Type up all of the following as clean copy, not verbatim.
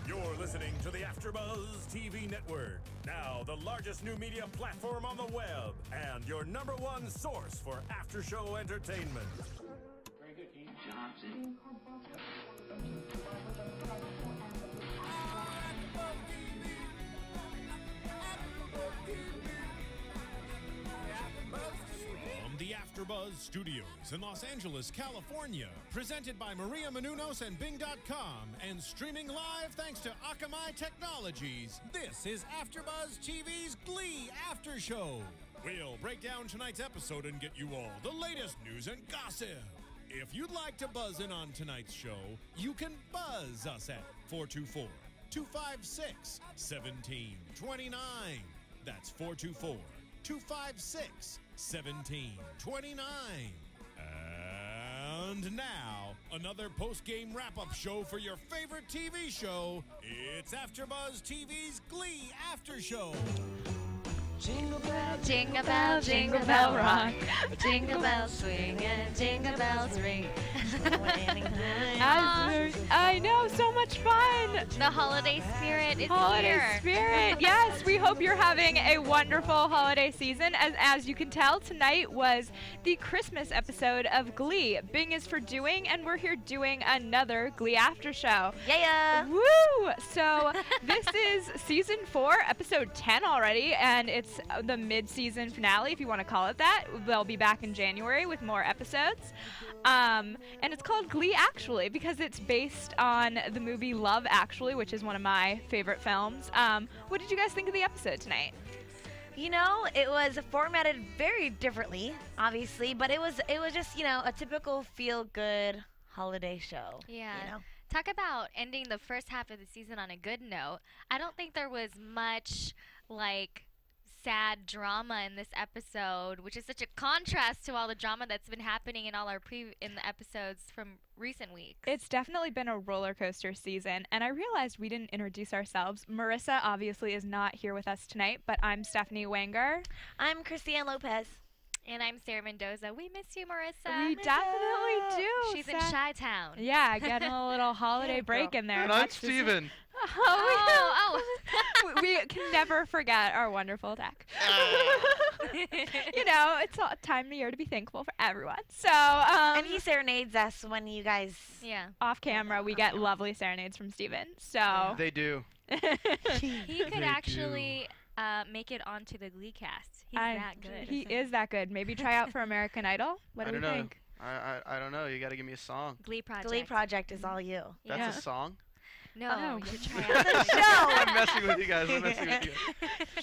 You're listening to the AFTERBUZZ TV Network, now the largest new media platform on the web, and your #1 source for after-show entertainment. Very good, Dean Johnson. From the AFTERBUZZ Studios in Los Angeles, California, presented by Maria Menounos and Bing.com, and streaming live thanks to Akamai Technologies, this is AFTERBUZZ TV's Glee After Show. We'll break down tonight's episode and get you all the latest news and gossip. If you'd like to buzz in on tonight's show, you can buzz us at 424-256-1729. That's 424-256-1729. And now, another post-game wrap-up show for your favorite TV show. It's AFTERBUZZ TV's Glee After Show. Jingle bell, jingle bell rock. Jingle bells swing and jingle bells ring. I know, so much fun. The holiday spirit is Holiday here. spirit, yes. We hope you're having a wonderful holiday season. As you can tell, tonight was the Christmas episode of Glee. Bing is for doing, and we're here doing another Glee After Show. Yeah. Woo! So this is season 4, episode 10 already, and it's the mid-season finale, if you want to call it that. They'll be back in January with more episodes. And it's called Glee Actually because it's based on the movie Love Actually, which is one of my favorite films. What did you guys think of the episode tonight? You know, it was formatted very differently, obviously, but it was just, you know, a typical feel-good holiday show. Yeah. You know? Talk about ending the first half of the season on a good note. I don't think there was much, like, sad drama in this episode, which is such a contrast to all the drama that's been happening in all our in the episodes from recent weeks. It's definitely been a roller coaster season, and I realized we didn't introduce ourselves. Marissa obviously is not here with us tonight, but I'm Stephanie Wenger. I'm Christy-Anne Lopez. And I'm Sarah Mendoza. We miss you, Marissa. We definitely do. She's in Chi-Town. Yeah, getting a little holiday break in there. And I'm Steven. Oh. We can never forget our wonderful tech. You know, it's a time of year to be thankful for everyone. So, and he serenades us when you guys... Yeah. Off camera, we get lovely serenades from Steven. So They do. He could actually make it onto the Glee cast. He's that good. He is that good. Maybe try out for American Idol. What do we think? I don't know. You got to give me a song. Glee Project. Glee Project is all you. That's a song? No, you try out. I'm messing with you guys.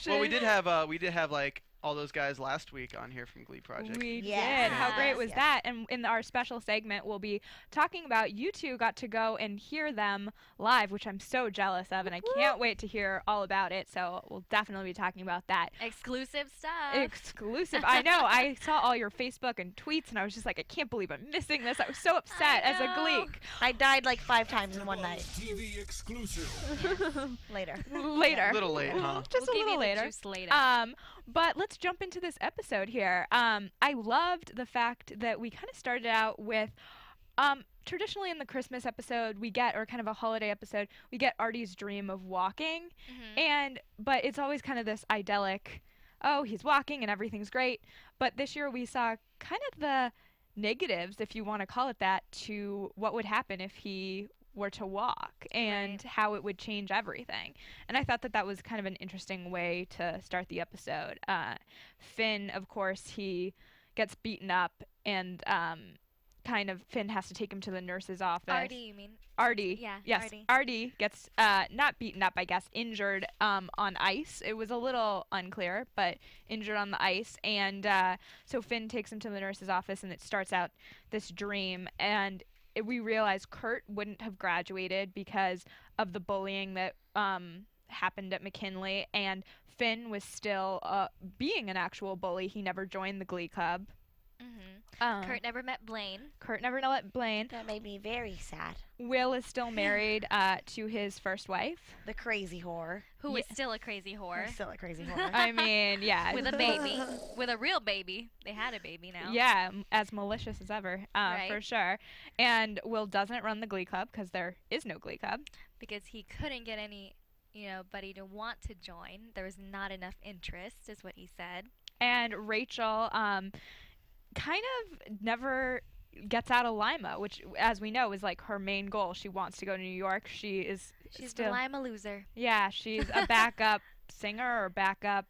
Well, we did have like all those guys last week on here from Glee Project. We did. How great was that? And in our special segment, we'll be talking about you two got to go and hear them live, which I'm so jealous of, and I can't wait to hear all about it. So we'll definitely be talking about that. Exclusive stuff. Exclusive. I know. I saw all your Facebook and tweets, and I was just like, I can't believe I'm missing this. I was so upset as a Gleek. I died like 5 times in one night. TV exclusive. Later. Later. A little late, huh? Just we'll a little later. Juice later. But let's jump into this episode here. I loved the fact that we kind of started out with, traditionally in the Christmas episode we get, or kind of a holiday episode, we get Artie's dream of walking, but it's always kind of this idyllic, oh, he's walking and everything's great. But this year we saw kind of the negatives, if you want to call it that, to what would happen if he were to walk and how it would change everything. And I thought that that was kind of an interesting way to start the episode. Finn, of course, he gets beaten up, and kind of Finn has to take him to the nurse's office. Artie, you mean? Artie. Yeah. Yes. Artie gets not beaten up, I guess, injured on ice. It was a little unclear, but injured on the ice. And so Finn takes him to the nurse's office, and it starts out this dream. And we realize Kurt wouldn't have graduated because of the bullying that happened at McKinley, and Finn was still being an actual bully. He never joined the Glee Club. Kurt never met Blaine. Kurt never met Blaine. That made me very sad. Will is still married to his first wife. The crazy whore. Who is still a crazy whore. Who's still a crazy whore. I mean, yeah. With a baby. With a real baby. They had a baby now. Yeah, as malicious as ever, for sure. And Will doesn't run the Glee Club because there is no Glee Club. Because he couldn't get any, buddy to want to join. There was not enough interest, is what he said. And Rachel kind of never gets out of Lima, which, as we know, is like her main goal. She wants to go to New York. She's still the Lima loser. Yeah, she's a backup singer or backup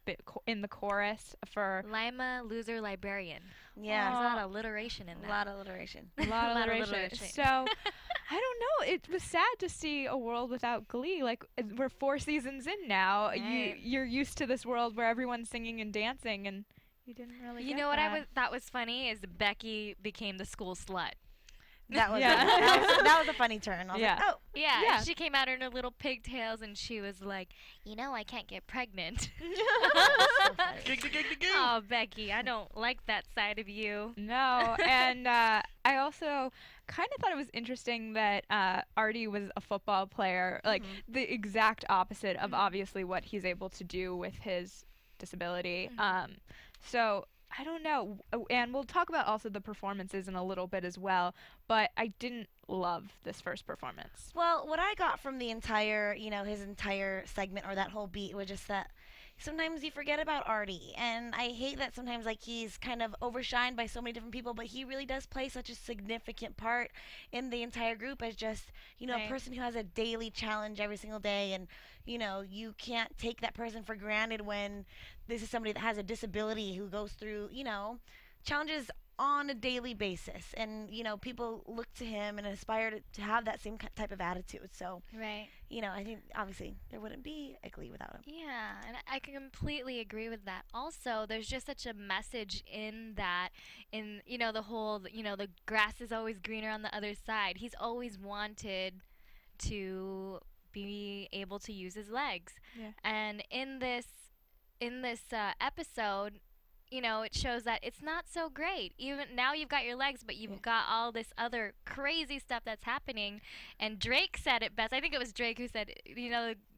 in the chorus for Lima loser librarian. Yeah, there's a lot of alliteration in that. A lot of alliteration. A lot of alliteration. So, I don't know. It was sad to see a world without Glee. Like, we're 4 seasons in now. Right. You're used to this world where everyone's singing and dancing, and you didn't really. You know what I thought was funny is Becky became the school slut. That was that was a funny turn. I was like, oh. Yeah, she came out in her little pigtails and she was like, I can't get pregnant. Oh, Becky, I don't like that side of you. No, and I also kind of thought it was interesting that Artie was a football player, like the exact opposite of obviously what he's able to do with his disability. So I don't know, and we'll talk about also the performances in a little bit as well, but I didn't love this first performance. Well, what I got from the entire, his entire segment or that whole beat was just that sometimes you forget about Artie, and I hate that sometimes like he's kind of overshined by so many different people, but he really does play such a significant part in the entire group as just, a person who has a daily challenge every single day, and you can't take that person for granted when this is somebody that has a disability who goes through, challenges on a daily basis, and people look to him and aspire to have that same type of attitude. So right, I think obviously there wouldn't be a Glee without him. Yeah, and I can completely agree with that. Also, there's just such a message in that, the whole, the grass is always greener on the other side. He's always wanted to be able to use his legs, and in this episode, it shows that it's not so great. Even now you've got your legs, but you've got all this other crazy stuff that's happening. And Drake said it best. I think it was Drake who said,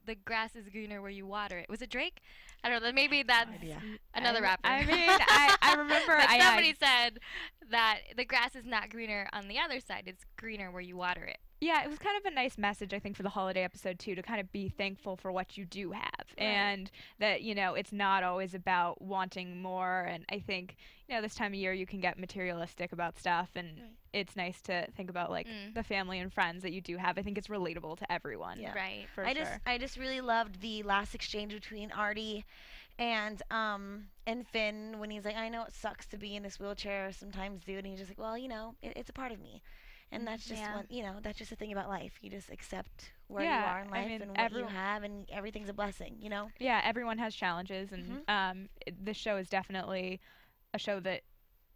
the grass is greener where you water it. Was it Drake? I don't know. Maybe that's another rapper. I mean, I remember somebody said that the grass is not greener on the other side. It's greener where you water it. Yeah, it was kind of a nice message, I think, for the holiday episode, too, to kind of be thankful for what you do have. Right. And that, it's not always about wanting more. And I think, this time of year you can get materialistic about stuff. And it's nice to think about, like, the family and friends that you do have. I think it's relatable to everyone. Yeah. Right. For sure. I just really loved the last exchange between Artie and Finn when he's like, I know it sucks to be in this wheelchair sometimes, dude. And he's just like, well, it's a part of me. And that's just that's just the thing about life. You just accept where you are in life and what you have, and everything's a blessing, Yeah, everyone has challenges, and this show is definitely a show that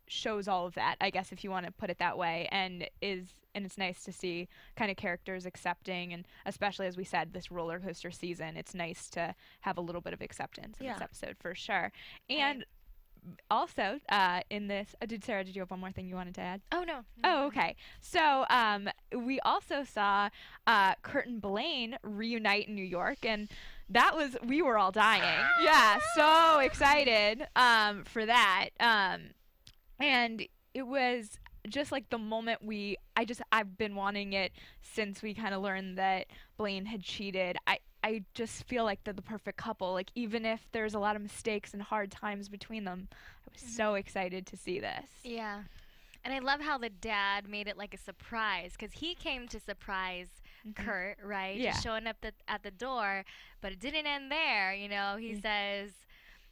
shows all of that, I guess, if you want to put it that way, and it's nice to see kind of characters accepting, and especially, as we said, this roller coaster season, it's nice to have a little bit of acceptance in this episode, for sure. And also, in this, did you have one more thing you wanted to add? Oh, no. Oh, okay. So, we also saw Kurt and Blaine reunite in New York, and we were all dying. Yeah, so excited for that. And it was just like the moment I've been wanting it since we kind of learned that Blaine had cheated. I just feel like they're the perfect couple. Like, even if there's a lot of mistakes and hard times between them, I was so excited to see this. Yeah. And I love how the dad made it like a surprise, because he came to surprise Kurt, right? Yeah. Just showing up at the door. But it didn't end there, He says,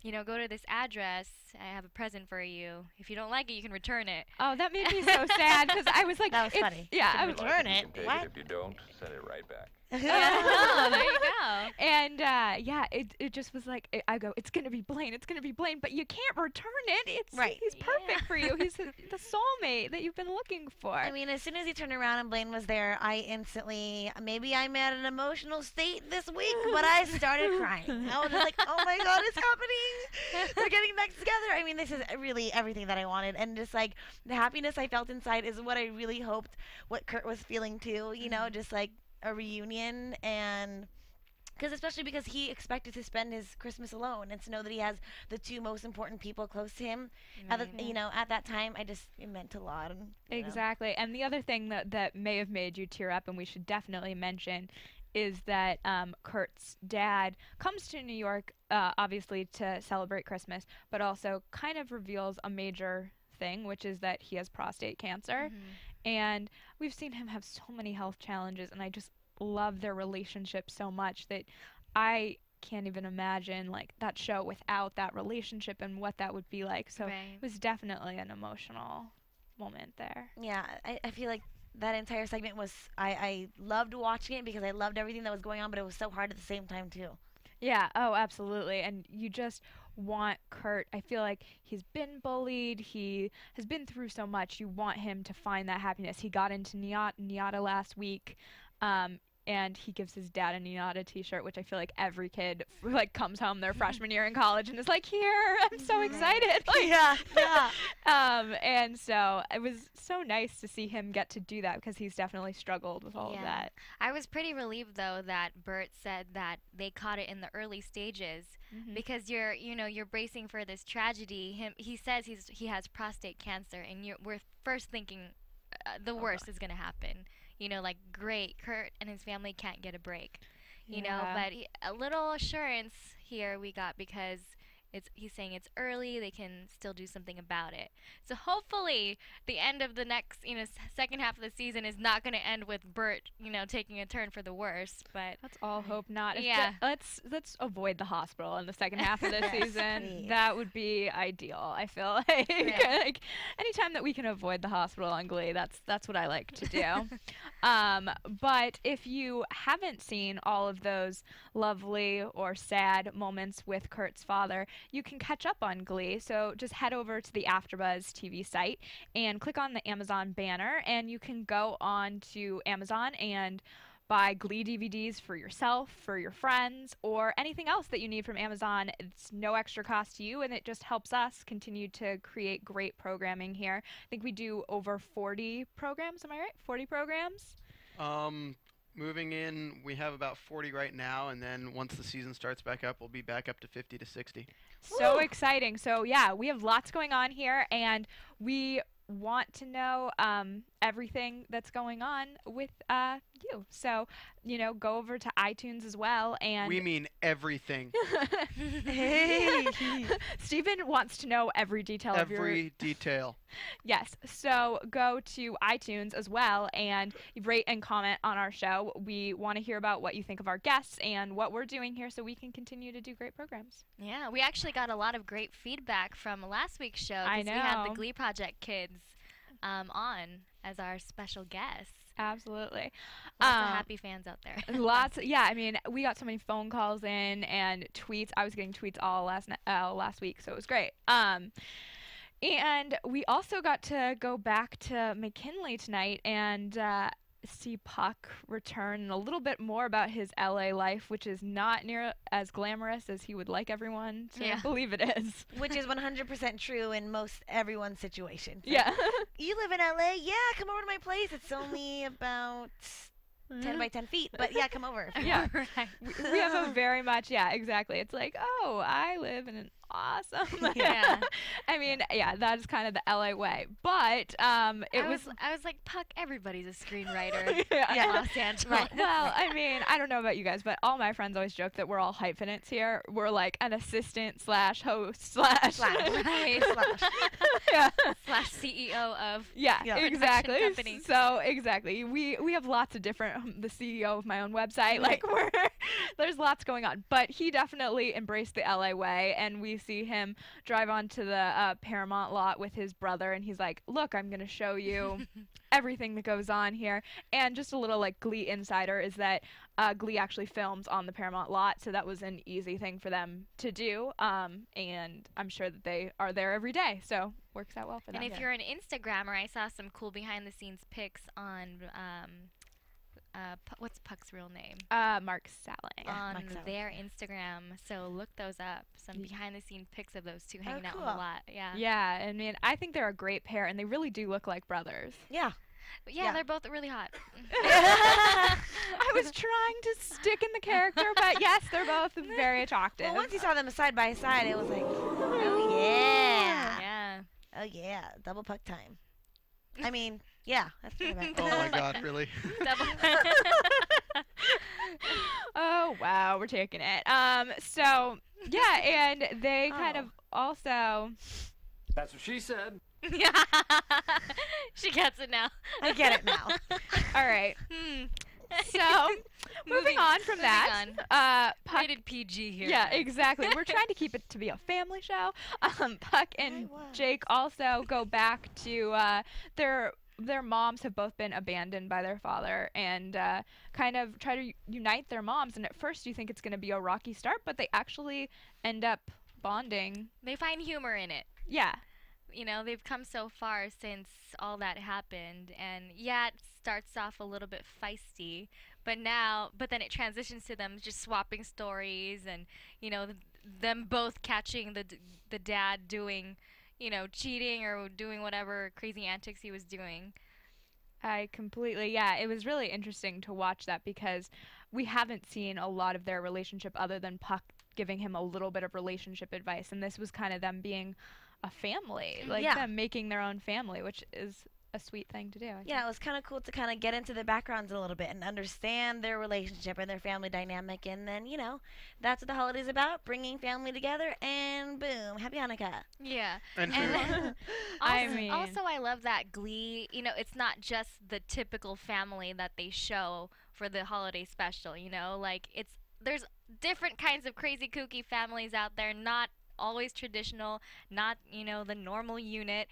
go to this address. I have a present for you. If you don't like it, you can return it. Oh, that made me so sad, because I was like, that was funny. Yeah, I return it. If you don't, send it right back. Oh, there you go. And yeah, it just was like, I go, it's gonna be Blaine, it's gonna be Blaine, but you can't return it. It's Right. He's perfect for you. He's the soulmate that you've been looking for. I mean, as soon as he turned around and Blaine was there, I instantly, maybe I'm at an emotional state this week, but I started crying. I was just like, oh my God, it's happening. They're getting back together. I mean, this is really everything that I wanted. And just like the happiness I felt inside is what I really hoped what Kurt was feeling too, you know, just like a reunion. And especially because he expected to spend his Christmas alone, and to know that he has the two most important people close to him, you know, at that time, it meant a lot. And, exactly. And the other thing that may have made you tear up, and we should definitely mention, is that Kurt's dad comes to New York, obviously to celebrate Christmas, but also kind of reveals a major thing, which is that he has prostate cancer. And we've seen him have so many health challenges, and I just love their relationship so much that I can't even imagine like that show without that relationship and what that would be like. So it was definitely an emotional moment there. Yeah, I feel like that entire segment was, I loved watching it because I loved everything that was going on, but it was so hard at the same time too. Yeah, oh, absolutely. And you just want Kurt, I feel like he's been bullied, he has been through so much, you want him to find that happiness. He got into Niata last week, and he gives his dad a Niata t-shirt, which I feel like every kid like comes home their freshman year in college and is like, here, I'm so excited. Like, yeah. And so it was so nice to see him get to do that, because he's definitely struggled with all of that. I was pretty relieved though that Bert said that they caught it in the early stages, because you're bracing for this tragedy. He says he has prostate cancer, and we're first thinking the worst is going to happen. You know, like, great, Kurt and his family can't get a break, you know, but a little assurance here we got, because he's saying it's early, they can still do something about it. So hopefully the end of the next, second half of the season is not going to end with Bert, taking a turn for the worse, but let's all hope not. Yeah. Let's avoid the hospital in the second half of the season. Please. That would be ideal, I feel like. Like, anytime that we can avoid the hospital on Glee, that's what I like to do. But if you haven't seen all of those lovely or sad moments with Kurt's father, you can catch up on Glee. So just head over to the AFTERBUZZ TV site and click on the Amazon banner, and you can go on to Amazon and buy Glee DVDs for yourself, for your friends, or anything else that you need from Amazon. It's no extra cost to you, and it just helps us continue to create great programming here. I think we do over 40 programs. Am I right? 40 programs? Moving in, we have about 40 right now, and then once the season starts back up, we'll be back up to 50 to 60. So exciting. So yeah, we have lots going on here, and we want to know everything that's going on with you. So, go over to iTunes as well. And we mean everything. Hey. Stephen wants to know every detail of your... Every detail. Yes. So go to iTunes as well and rate and comment on our show. We want to hear about what you think of our guests and what we're doing here, so we can continue to do great programs. Yeah, we actually got a lot of great feedback from last week's show, I because we had the know. Glee Project kids on as our special guests. Absolutely. Lots of happy fans out there. Yeah, I mean, we got so many phone calls in and tweets. I was getting tweets all last week, so it was great. And we also got to go back to McKinley tonight and see Puck return, and a little bit more about his LA life, which is not near as glamorous as he would like everyone to believe it is. Which is 100% true in most everyone's situation. So, Yeah. you live in LA? Yeah, come over to my place. It's only about 10 by 10 feet, but yeah, come over. Yeah. Right. We have a very much, exactly. It's like, oh, I live in an awesome. Yeah. I mean, that is kind of the LA way. But I was like, Puck, everybody's a screenwriter in Yeah. Los Angeles. Right. Well, I mean, I don't know about you guys, but all my friends always joke that we're all hyphenates here. We're like an assistant / host / Right. yeah. / CEO of Yeah, Yeah. exactly. company. So exactly, we have lots of different the CEO of my own website. Like, there's lots going on. But he definitely embraced the LA way, and we see him drive onto the Paramount lot with his brother, and he's like, look, I'm going to show you everything that goes on here. And just a little, like, Glee insider is that Glee actually films on the Paramount lot, so that was an easy thing for them to do. And I'm sure that they are there every day, so works out well for them. And if you're an Instagrammer, I saw some cool behind-the-scenes pics on what's Puck's real name? Mark Salling. On their Instagram, so look those up. Some behind-the-scenes pics of those two hanging out cool. on the lot. Yeah. Yeah, I mean, I think they're a great pair, and they really do look like brothers. Yeah. Yeah, they're both really hot. I was trying to stick in the character, but yes, they're both very attractive. Well, once you saw them side by side, it was like, oh yeah. Yeah. Oh yeah, double Puck time. I mean, yeah, that's what I meant. Oh my God, really? Double. Oh wow, we're taking it. So yeah, and they kind of also. That's what she said. Yeah. She gets it now. I get it now. All right. So moving on from that, Puck. Rated PG here. Yeah, exactly. We're trying to keep it to be a family show. Puck and Jake also go back to their moms have both been abandoned by their father, and kind of try to unite their moms. And at first you think it's going to be a rocky start, but they actually end up bonding. They find humor in it. Yeah. You know, they've come so far since all that happened, and yeah, it starts off a little bit feisty, but then it transitions to them just swapping stories, and you know, them both catching the dad doing, you know, cheating or doing whatever crazy antics he was doing. I completely, yeah, it was really interesting to watch that because we haven't seen a lot of their relationship other than Puck giving him a little bit of relationship advice, and this was kind of them being a family, like them making their own family, which is a sweet thing to do. Yeah, it was kind of cool to kind of get into the backgrounds a little bit and understand their relationship and their family dynamic, and then, you know, that's what the holiday's about, bringing family together, and boom, happy Hanukkah. Yeah. And also, I love that Glee, you know, it's not just the typical family that they show for the holiday special, you know, like there's different kinds of crazy kooky families out there, not always traditional, not, you know, the normal unit.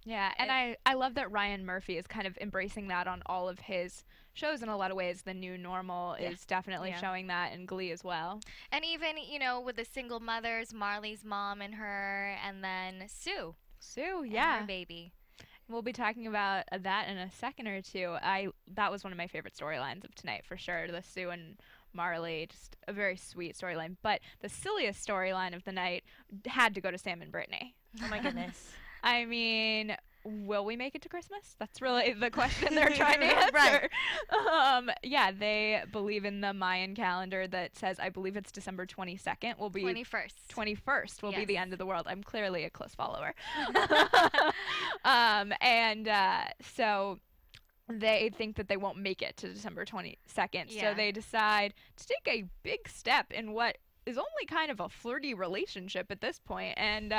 Yeah, and I love that Ryan Murphy is kind of embracing that on all of his shows in a lot of ways. The new normal is definitely showing that in Glee as well. And even, you know, with the single mothers, Marley's mom and her, and then Sue. And her baby. We'll be talking about that in a second or two. That was one of my favorite storylines of tonight, for sure. The Sue and Marley, just a very sweet storyline. But the silliest storyline of the night had to go to Sam and Brittany. Oh my goodness. I mean, will we make it to Christmas? That's really the question they're trying to answer. Yeah, they believe in the Mayan calendar that says, I believe it's December 22nd will be 21st will be the end of the world. I'm clearly a close follower. So they think that they won't make it to December 22nd. So they decide to take a big step in what is only kind of a flirty relationship at this point. And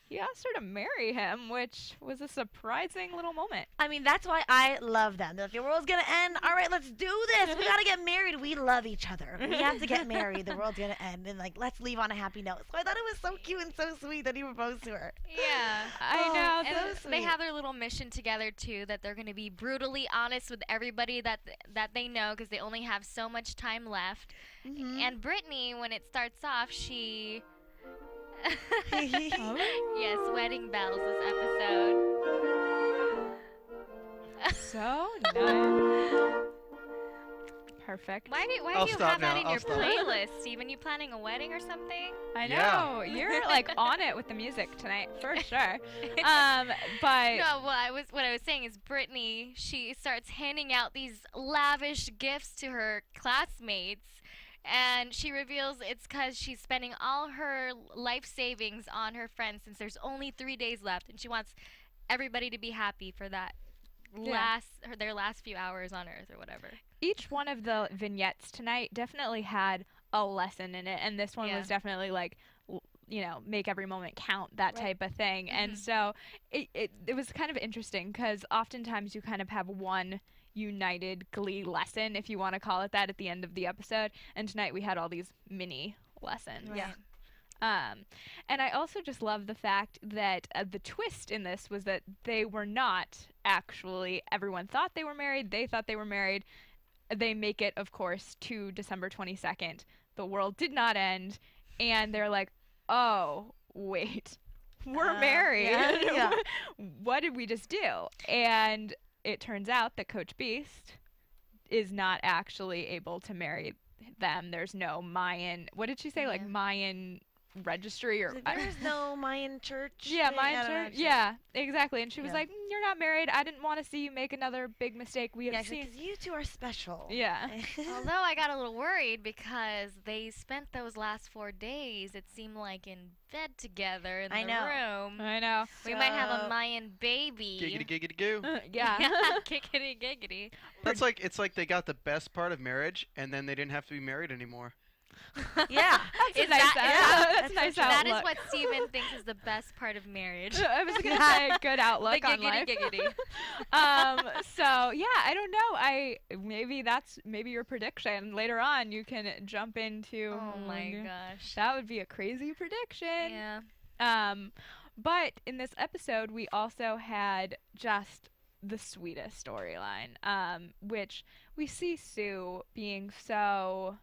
he asked her to marry him, which was a surprising little moment. I mean, that's why I love them. They're like, the world's going to end. All right, let's do this. We got to get married. We love each other. We have to get married. The world's going to end. And, like, let's leave on a happy note. So I thought it was so cute and so sweet that he proposed to her. Yeah. I know. And so they have their little mission together, too, that they're going to be brutally honest with everybody that they know because they only have so much time left. And Brittany, when it starts off, she... Yes, wedding bells this episode. So nice. Perfect. Why do you have that in your playlist, Steven? You planning a wedding or something? I know. You're like on it with the music tonight, for sure. But no, what I was saying is Brittany, she starts handing out these lavish gifts to her classmates. And she reveals it's because she's spending all her life savings on her friends since there's only 3 days left, and she wants everybody to be happy for that their last few hours on Earth or whatever. Each one of the vignettes tonight definitely had a lesson in it, and this one was definitely like, you know, make every moment count, that type of thing. And so it was kind of interesting because oftentimes you kind of have one, united Glee lesson, if you want to call it that, at the end of the episode. And tonight we had all these mini lessons. Yeah. And I also just love the fact that the twist in this was that they were not actually, everyone thought they were married, they thought they were married. They make it, of course, to December 22nd. The world did not end, and they're like, oh, wait, we're married. Yeah. What did we just do? And it turns out that Coach Beast is not actually able to marry them. There's no Mayan, what did she say, like Mayan registry or There's no Mayan church. yeah, thing? Mayan I don't know, church. Yeah, exactly. And she was Yeah. like, you're not married. I didn't want to see you make another big mistake. We Yeah, have seen. because you two are special. Yeah. Although I got a little worried because they spent those last 4 days, it seemed like, in bed together in I the know. room. I know. We might have a So- Mayan baby. Giggity giggity goo. Yeah. Giggity giggity. That's like, it's like they got the best part of marriage and then they didn't have to be married anymore. Yeah. That's a Is nice that- out- yeah, that's a nice That is outlook. what Steven thinks is the best part of marriage. I was gonna say good outlook The on giggity life. giggity. So yeah, I don't know. Maybe your prediction later on. You can jump into. Oh my gosh. That would be a crazy prediction. Yeah. But in this episode, we also had just the sweetest storyline, which we see Sue being so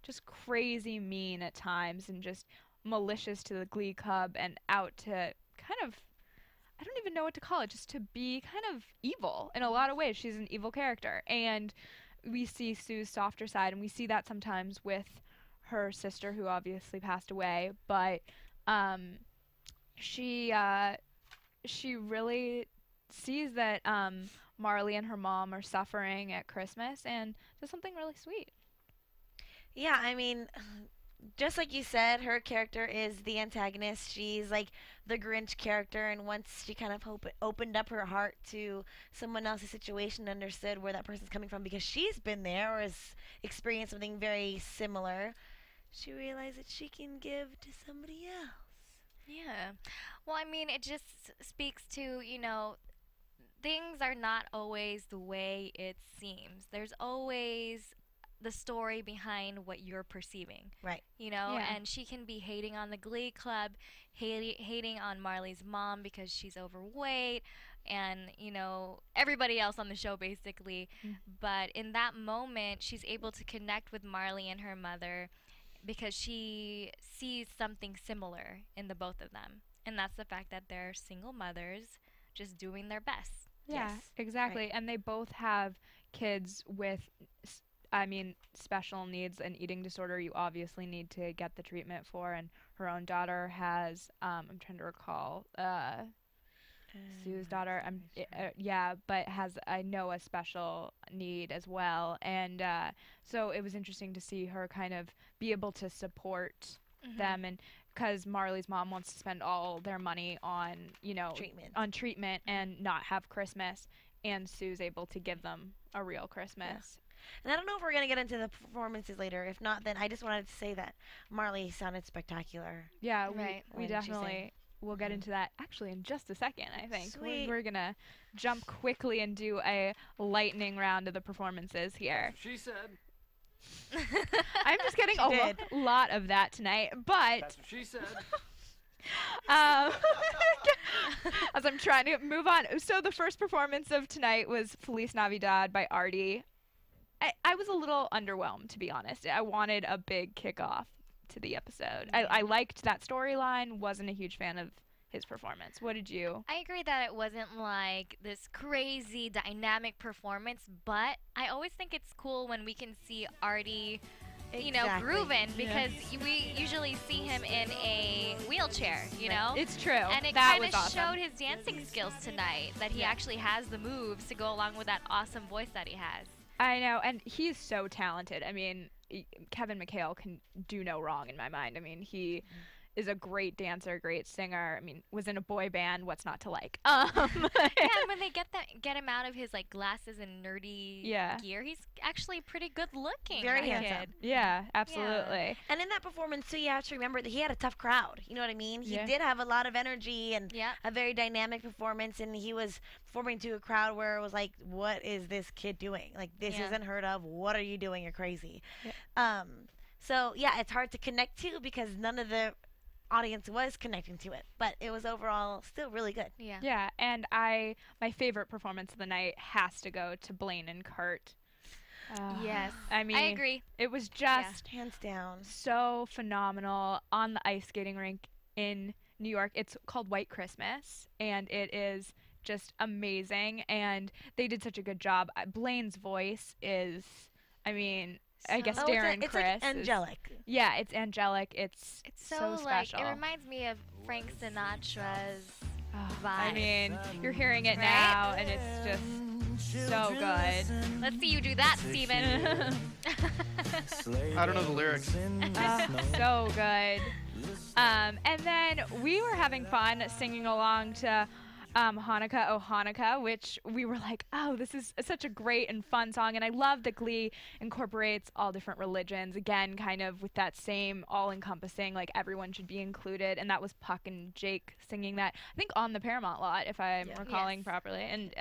just crazy mean at times and just malicious to the Glee Club and out to kind of, I don't even know what to call it, just to be kind of evil in a lot of ways. She's an evil character. And we see Sue's softer side, and we see that sometimes with her sister, who obviously passed away, but she really sees that Marley and her mom are suffering at Christmas and does something really sweet. Yeah, I mean, just like you said, her character is the antagonist. She's like the Grinch character, and once she kind of opened up her heart to someone else's situation, understood where that person's coming from because she's been there or has experienced something very similar, she realized that she can give to somebody else. Yeah. Well, I mean, it just speaks to, things are not always the way it seems. There's always the story behind what you're perceiving. Right. Yeah. And she can be hating on the Glee Club, hating on Marley's mom because she's overweight, and, everybody else on the show basically. But in that moment, she's able to connect with Marley and her mother because she sees something similar in the both of them. And that's the fact that they're single mothers just doing their best. Yeah, Yes. exactly. And they both have kids with, special needs and eating disorder you obviously need to get the treatment for. And her own daughter has, I'm trying to recall, Sue's daughter, but has, I know, a special need as well. And so it was interesting to see her kind of be able to support them, and because Marley's mom wants to spend all their money on, treatment and not have Christmas, and Sue's able to give them a real Christmas. And I don't know if we're going to get into the performances later. If not, then I just wanted to say that Marley sounded spectacular. Yeah, Right. we What did she say? definitely will get into that actually in just a second, I think. Sweet. We're going to jump quickly and do a lightning round of the performances here. She said. I'm just getting She a did. lot of that tonight, but That's what she said. as I'm trying to move on. So the first performance of tonight was Feliz Navidad by Artie. I was a little underwhelmed, to be honest. I wanted a big kickoff to the episode. I liked that storyline, wasn't a huge fan of his performance. What did you? I agree that it wasn't like this crazy dynamic performance, but I always think it's cool when we can see Artie, Exactly. grooving, because we usually see him in a wheelchair, It's true. And it that kind was of awesome. showed his dancing skills tonight, that he actually has the moves to go along with that awesome voice that he has. I know, and he's so talented. I mean, Kevin McHale can do no wrong in my mind. I mean, he is a great dancer, great singer. I mean, was in a boy band. What's not to like? Yeah, and when they get him out of his like glasses and nerdy gear, he's actually pretty good looking. Very handsome. Kid. Yeah, absolutely. And in that performance too, you have to remember that he had a tough crowd. You know what I mean? He did have a lot of energy and a very dynamic performance, and he was performing to a crowd where it was like, what is this kid doing? Like, this isn't heard of. What are you doing? You're crazy. So yeah, it's hard to connect to because none of the audience was connecting to it, but it was overall still really good. Yeah, and my favorite performance of the night has to go to Blaine and Kurt. Yes, I mean, I agree. It was just hands down so phenomenal on the ice skating rink in New York. It's called White Christmas, and it is just amazing, and they did such a good job. Blaine's voice is, I mean, I guess Darren it's Chris like angelic. Yeah, it's angelic. It's so special. Like, it reminds me of Frank Sinatra's vibe. I mean, you're hearing it now, and it's just so good. Let's see you do that, Steven. I don't know the lyrics. So good. And then we were having fun singing along to Hanukkah, Oh Hanukkah, which we were like, oh, this is such a great and fun song. And I love that Glee incorporates all different religions, again, kind of with that same all-encompassing, like everyone should be included. And that was Puck and Jake singing that, I think, on the Paramount lot, if I'm recalling properly. And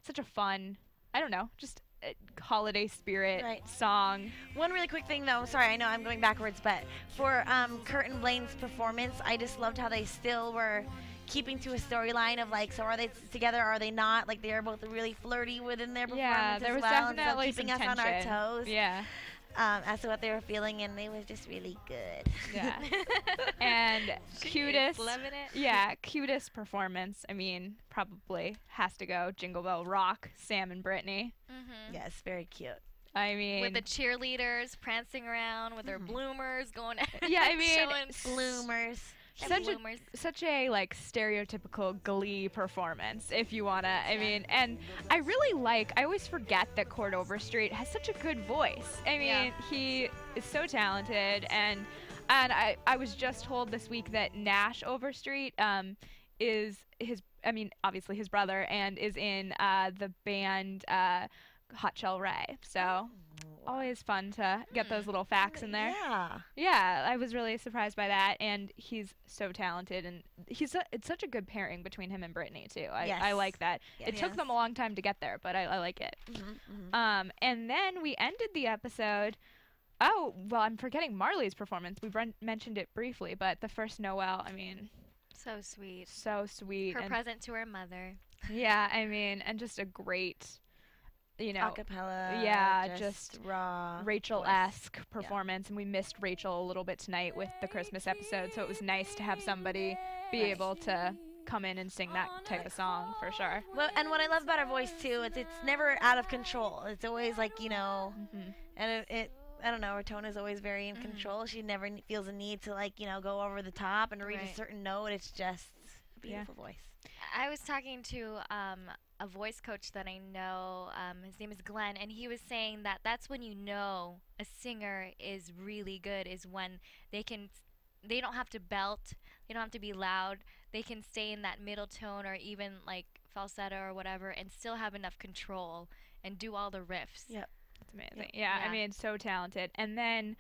such a fun, I don't know, just holiday spirit song. One really quick thing though, sorry, I know I'm going backwards, but for Kurt and Blaine's performance, I just loved how they still were keeping to a storyline of like, so are they together, are they not? Like, they are both really flirty within their performance there was as well, definitely and so keeping some us on our tension. toes. Yeah. As to what they were feeling, and it was just really good. Yeah. And cutest, loving it. yeah, cutest performance, I mean, probably has to go Jingle Bell Rock, Sam and Brittany. Yes, very cute. I mean, with the cheerleaders prancing around with their bloomers going. Yeah, I mean, bloomers. Such a like stereotypical Glee performance, if you wanna. I mean, and I really I always forget that Cord Overstreet has such a good voice. I mean, he is so talented, and I was just told this week that Nash Overstreet is obviously his brother, and is in the band Hot Shell Ray. So always fun to get those little facts in there. Yeah, I was really surprised by that, and he's so talented, and it's such a good pairing between him and Brittany too. I like that. It took them a long time to get there, but I like it. And then we ended the episode. Oh, well, I'm forgetting Marley's performance. We mentioned it briefly, but the first Noel, I mean, so sweet. So sweet. Her present to her mother. Yeah, I mean, and just a great, you know, acapella, just raw Rachel-esque performance, and we missed Rachel a little bit tonight with the Christmas episode, so it was nice to have somebody be able to come in and sing that type of song for sure. Well, and what I love about her voice too, it's never out of control. It's always like, you know, and it I don't know, her tone is always very in control. She never feels a need to, like, you know, go over the top and reach a certain note. It's just a beautiful voice. I was talking to a voice coach that I know. His name is Glenn, and he was saying that that's when you know a singer is really good, is when they don't have to belt, they don't have to be loud, they can stay in that middle tone or even like falsetto or whatever and still have enough control and do all the riffs. Yep. It's amazing. Yeah, I mean, so talented. And then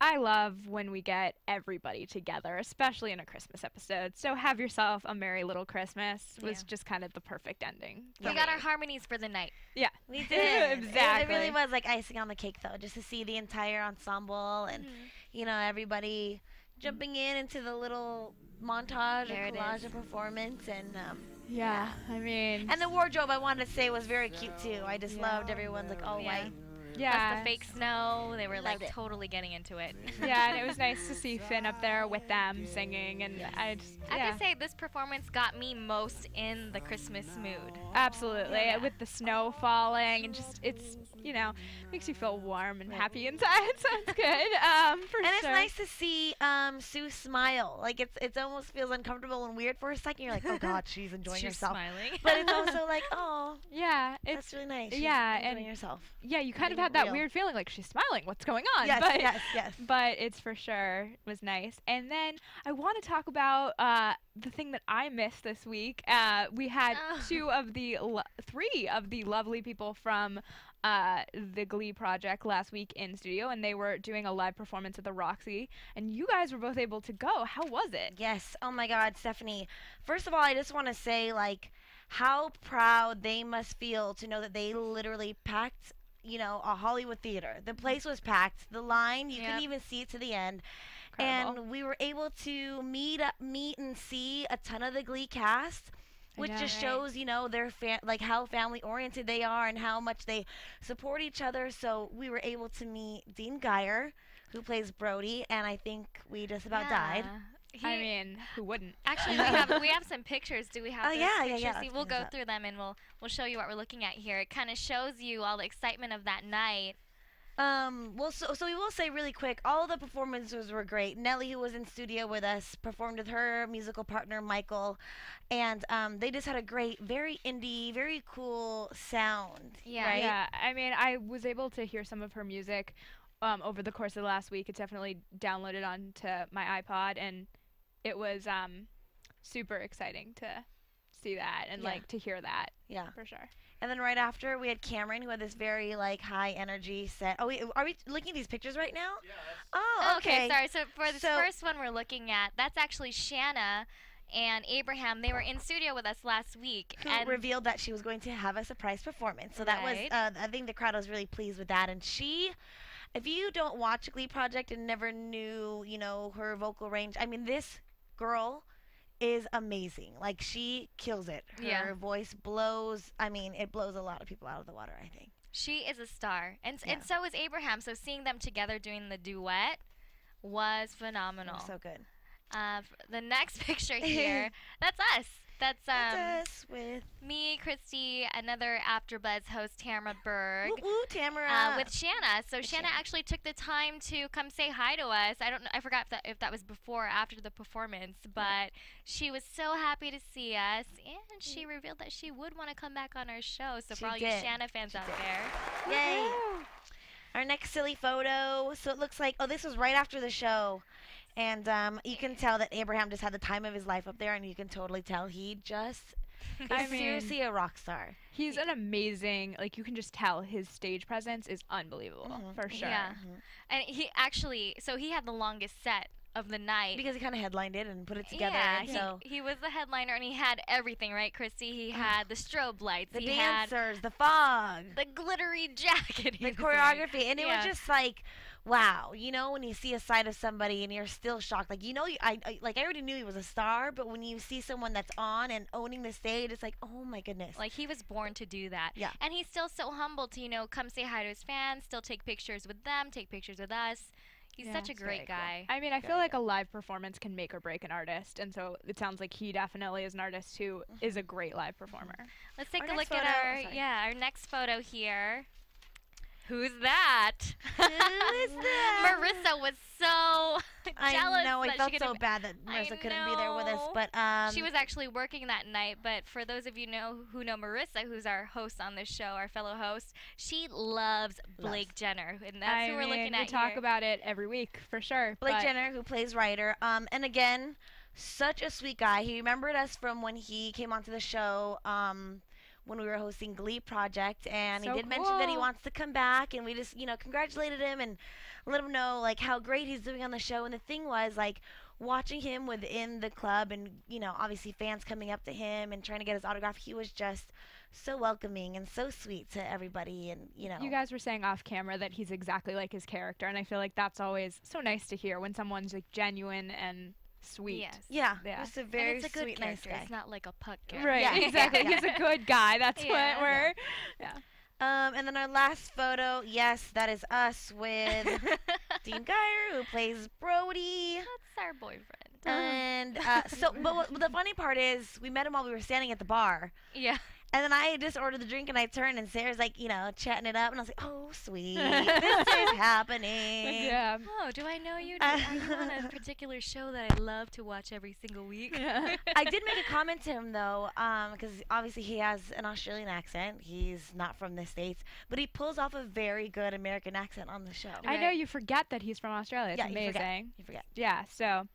I love when we get everybody together, especially in a Christmas episode. So Have Yourself a Merry Little Christmas was just kind of the perfect ending. We got our harmonies for the night. Yeah. We did. Exactly. It really was like icing on the cake, though, just to see the entire ensemble and, you know, everybody jumping into the little montage or collage of performance. And, yeah, I mean. And the wardrobe, I wanted to say, was very cute, too. I just loved everyone's, like, all white. Yeah. Plus the fake snow. They were like totally getting into it. Yeah, and it was nice to see Finn up there with them singing, and I have to say this performance got me most in the Christmas mood. Absolutely, with the snow falling, and just it's, you know, makes you feel warm and happy inside. So it's good. It's nice to see Sue smile. Like it's almost feels uncomfortable and weird for a second. You're like, oh God, she's enjoying herself. Smiling. But it's also like, oh, yeah, that's really nice. Yeah, she's enjoying and herself. Yeah, you kind of had that real. weird feeling like she's smiling. What's going on? Yes, but, yes. But it's for sure was nice. And then I want to talk about the thing that I missed this week. We had three of the lovely people from the Glee Project last week in studio, and they were doing a live performance at the Roxy, and you guys were both able to go. How was it? Yes. Oh my God, Stephanie. First of all, I just want to say, like, how proud they must feel to know that they literally packed, you know, a Hollywood theater. The place was packed. The line, you couldn't even see it to the end. Incredible. And we were able to meet and see a ton of the Glee cast, which just shows, you know, their like how family oriented they are and how much they support each other. So we were able to meet Dean Geyer, who plays Brody, and I think we just about died. I mean, who wouldn't? Actually, we have some pictures. Do we have those pictures? Yeah. See, we'll go through them and we'll show you what we're looking at here. It kind of shows you all the excitement of that night. Well, so we will say really quick, all the performances were great. Nellie, who was in studio with us, performed with her musical partner Michael, and they just had a great, very indie, very cool sound. Yeah. Right? Yeah, I mean, I was able to hear some of her music over the course of the last week. It's definitely downloaded onto my iPod, and it was super exciting to see that and like to hear that. Yeah, for sure. And then right after, we had Cameron, who had this very like high energy set. Oh, wait, are we looking at these pictures right now? Yeah. Oh, okay. Sorry. So for this first one we're looking at, that's actually Shanna and Abraham. They were in studio with us last week. Who and revealed that she was going to have a surprise performance. So that was, I think the crowd was really pleased with that. And she, if you don't watch Glee Project and never knew, you know, her vocal range, I mean, this girl is amazing. Like, she kills it. Her voice blows, I mean, it blows a lot of people out of the water, I think. She is a star. And so is Abraham. So seeing them together doing the duet was phenomenal. So good. The next picture here, that's us. That's us with me, Christy, another AFTERBUZZ host, Tamara Berg. Ooh, Tamara. With Shanna. So Shanna actually took the time to come say hi to us. I don't know. I forgot if that was before or after the performance, but she was so happy to see us, and she revealed that she would want to come back on our show. So for all you Shanna fans out there, yay! Our next silly photo. So it looks like, oh, this was right after the show. And you can tell that Abraham just had the time of his life up there, and you can totally tell he just is seriously a rock star. He's an amazing, like, you can just tell his stage presence is unbelievable, for sure. Yeah. And he actually, so he had the longest set of the night. Because he kind of headlined it and put it together. Yeah, so he was the headliner, and he had everything, right, Christy? He had the strobe lights. The he dancers, had the fog. the glittery jacket. The choreography. And it was just like, wow, you know, when you see a side of somebody and you're still shocked, like, you know, I already knew he was a star, but when you see someone that's on and owning the stage, it's like, oh my goodness. Like, he was born to do that. Yeah. And he's still so humble to, you know, come say hi to his fans, still take pictures with them, take pictures with us. He's such a great guy. I mean, I feel like a live performance can make or break an artist, and so it sounds like he definitely is an artist who is a great live performer. Let's take a look at our next photo here. Who's that? Who is that? Marissa was so jealous. I know. I that felt she so bad that Marissa couldn't be there with us, but she was actually working that night. But for those of you who know Marissa, who's our host on this show, our fellow host, she loves Blake Jenner, and that's who we're looking at we talk about it every week for sure. Blake Jenner, who plays Ryder, and again, such a sweet guy. He remembered us from when he came onto the show. When we were hosting Glee Project, and he did mention that he wants to come back, and we just, you know, congratulated him and let him know, like, how great he's doing on the show. And the thing was, like, watching him within the club and, you know, obviously fans coming up to him and trying to get his autograph, he was just so welcoming and so sweet to everybody. And, you know, you guys were saying off camera that he's exactly like his character, and I feel like that's always so nice to hear when someone's, like, genuine and sweet. Yes. Yeah. Just a very sweet, nice guy. It's not like a puck character. Right, yeah. exactly. He's a good guy. That's what we're... And then our last photo, yes, that is us with Dean Geyer, who plays Brody. That's our boyfriend. And but the funny part is, we met him while we were standing at the bar. Yeah. And then I just ordered the drink, and I turned, and Sarah's like, you know, chatting it up, and I was like, oh, sweet, this is happening. Yeah. Oh, do I know you? Are you on a particular show that I love to watch every single week? I did make a comment to him, though, because obviously he has an Australian accent. He's not from the States, but he pulls off a very good American accent on the show. I know you forget that he's from Australia. It's Yeah, amazing. You forget. Yeah, so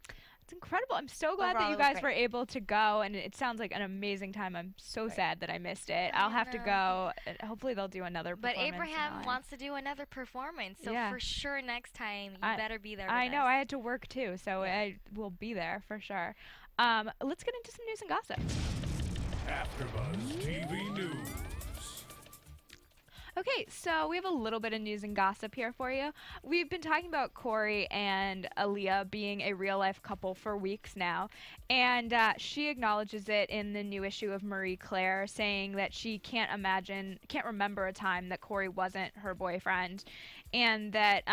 it's incredible. I'm so glad Overall, that you it was guys great. were able to go, and it sounds like an amazing time. I'm so sad that I missed it. I'll have to go. Hopefully they'll do another But performance. Abraham wants to do another performance, so Yeah. for sure next time you better be there with I know. us. I had to work too, so I will be there for sure. Let's get into some news and gossip. AfterBuzz TV News. Okay, so we have a little bit of news and gossip here for you. We've been talking about Corey and Aaliyah being a real-life couple for weeks now, and she acknowledges it in the new issue of Marie Claire, saying that she can't remember a time that Corey wasn't her boyfriend, and that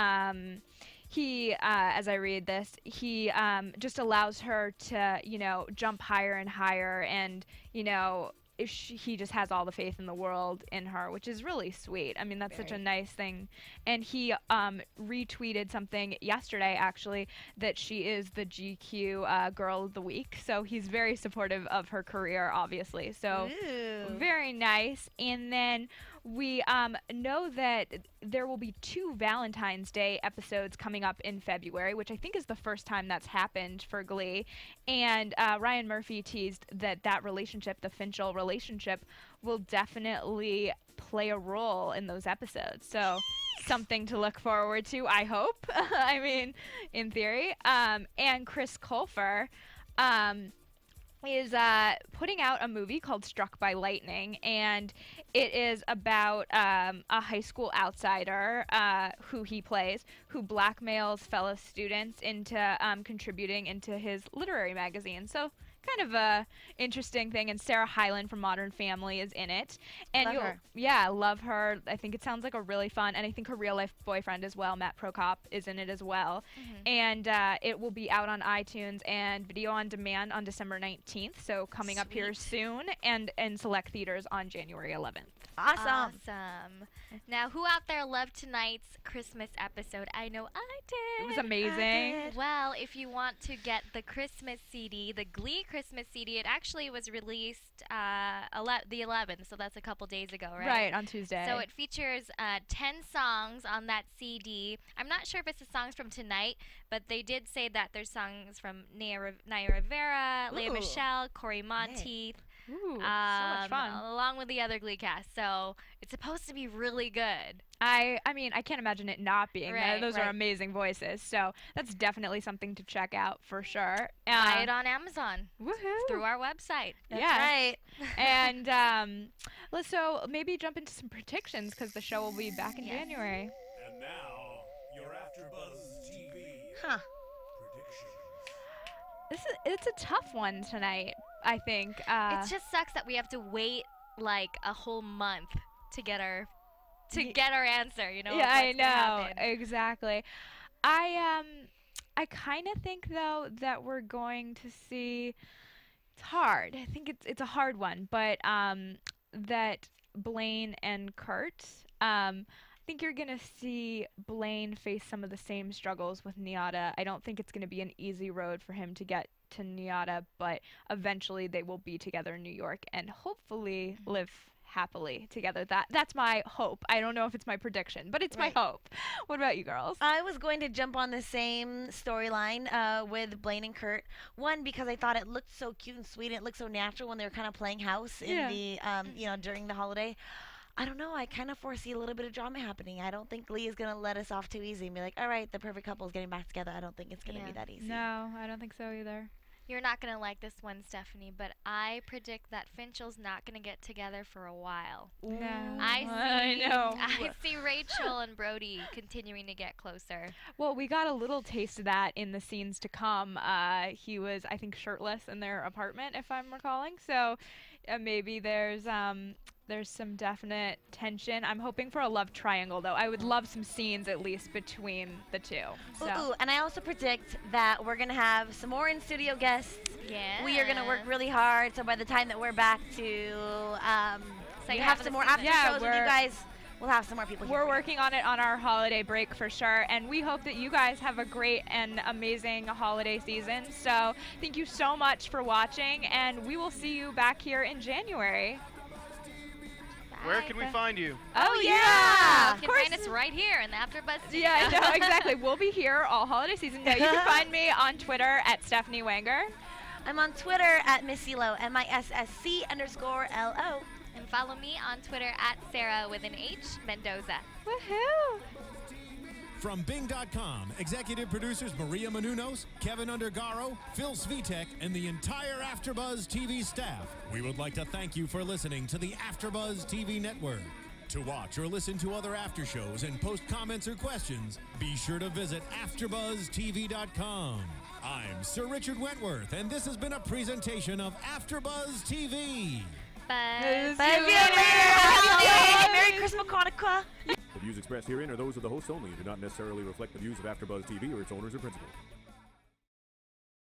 he, as I read this, he just allows her to, you know, jump higher and higher, and, you know, he just has all the faith in the world in her, which is really sweet. I mean, that's such a nice thing. And he retweeted something yesterday, actually, that she is the GQ Girl of the Week. So he's very supportive of her career, obviously. So very nice. And then we know that there will be 2 Valentine's Day episodes coming up in February, which I think is the first time that's happened for Glee. And Ryan Murphy teased that relationship, the Finchel relationship, will definitely play a role in those episodes. So something to look forward to, I hope. I mean, in theory. And Chris Colfer is putting out a movie called Struck by Lightning, and it is about a high school outsider who he plays, who blackmails fellow students into contributing into his literary magazine. So kind of a interesting thing, and Sarah Hyland from Modern Family is in it. And Love her. Yeah, love her. I think it sounds like a really fun, and I think her real life boyfriend as well, Matt Prokop, is in it as well. And it will be out on iTunes and video on demand on December 19th, so coming up here soon, and in select theaters on January 11th. Awesome. Now, who out there loved tonight's Christmas episode? I know I did. It was amazing. Well, if you want to get the Christmas CD, the Glee Christmas CD, it actually was released the 11th, so that's a couple days ago, right? Right, on Tuesday. So it features 10 songs on that CD. I'm not sure if it's the songs from tonight, but they did say that there's songs from Naya Rivera, Leah Michele, Corey Monteith. Ooh, so much fun. Along with the other Glee cast. So it's supposed to be really good. I mean, I can't imagine it not being. Right, Those are amazing voices. So that's definitely something to check out for sure. Buy it on Amazon. Woohoo. Through our website. That's yeah. right. And so maybe jump into some predictions, because the show will be back in January. And now, your AfterBuzz TV Huh. predictions. It's a tough one tonight, I think. It just sucks that we have to wait like a whole month to get our answer, you know? Yeah, I what's gonna know. happen. Exactly. I kind of think, though, that we're going to see. It's hard. I think it's a hard one, but that Blaine and Kurt. I think you're gonna see Blaine face some of the same struggles with Nyada. I don't think it's gonna be an easy road for him to get to Nyada, but eventually they will be together in New York and hopefully live happily together. That's my hope. I don't know if it's my prediction, but it's my hope. What about you girls? I was going to jump on the same storyline with Blaine and Kurt. One, because I thought it looked so cute and sweet, and it looked so natural when they were kind of playing house in the, during the holiday. I don't know. I kind of foresee a little bit of drama happening. I don't think Glee is going to let us off too easy and be like, all right, the perfect couple is getting back together. I don't think it's going to be that easy. No, I don't think so either. You're not going to like this one, Stephanie, but I predict that Finchel's not going to get together for a while. No. I know. I see Rachel and Brody continuing to get closer. Well, we got a little taste of that in the scenes to come. He was, I think, shirtless in their apartment, if I'm recalling. So maybe there's some definite tension. I'm hoping for a love triangle, though. I would love some scenes at least between the two. So. Ooh, and I also predict that we're going to have some more in-studio guests. Yeah. We are going to work really hard, so by the time that we're back to We Second have half of some the more season. after Yeah, shows with you we're- guys. We'll have some more people here. We're working on it on our holiday break for sure, and we hope that you guys have a great and amazing holiday season. So thank you so much for watching, and we will see you back here in January. Where can we find you? Oh You yeah, can find us right here in the AFTERBUZZ studio. Yeah, no, exactly. We'll be here all holiday season. No, you can find me on Twitter at Stephanie Wenger. I'm on Twitter at MissyLo, MISSC_LO. And follow me on Twitter at Sarah with an H, Mendoza. Woohoo! From Bing.com, executive producers Maria Menounos, Kevin Undergaro, Phil Svitek, and the entire AFTERBUZZ TV staff, we would like to thank you for listening to the AFTERBUZZ TV network. To watch or listen to other after shows and post comments or questions, be sure to visit AFTERBUZZTV.com. I'm Sir Richard Wentworth, and this has been a presentation of AFTERBUZZ TV. Buzz. Bye, see you later. Happy holidays. Merry Christmas, Chanukah. The views expressed herein are those of the hosts only and do not necessarily reflect the views of AfterBuzz TV or its owners or principals.